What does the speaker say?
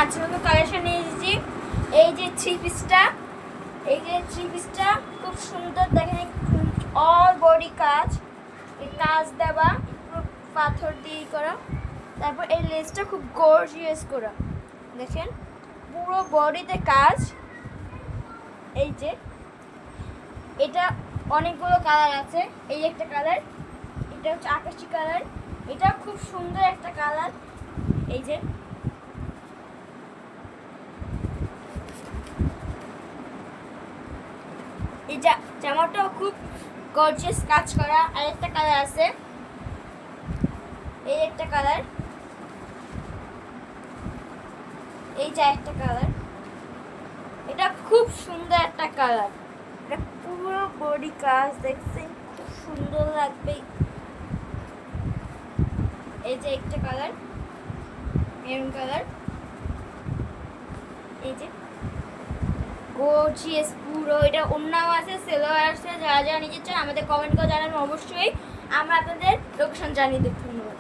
আজকে নতুন কালেকশন নিয়ে এসেছি। এই যে থ্রি পিসটা, খুব সুন্দর দেখেন, অল বডি কাজ, এই কাজ দেওয়া পুরো পাথর দিয়ে করা। তারপর এই লেসটা খুব গর্জিয়াস করা, দেখেন পুরো বডিতে কাজ। এই যে এটা অনেকগুলো কালার আছে, এই একটা কালার, এটা হচ্ছে আকাশি কালার, এটা খুব সুন্দর একটা কালার। এই যে এই জামাটাও খুব গর্জিয়াস কাজ করা। আর একটা কালার আছে, এই একটা কালার, এই যে একটা কালার, এটা খুব সুন্দর একটা কালার। এটা পুরো বডি কাজ, দেখছেন খুব সুন্দর লাগবে। এই যে একটা কালার, মেরুন কালার, এই যে গর্জিয়াস পুরো। এটা অন্যাও আছে, সেলোয়ার আছে। যারা যারা নিতে চান আমাদের কমেন্ট করে জানাবেন, অবশ্যই আমরা আপনাদের লোকেশন জানিয়ে দেব। ধন্যবাদ।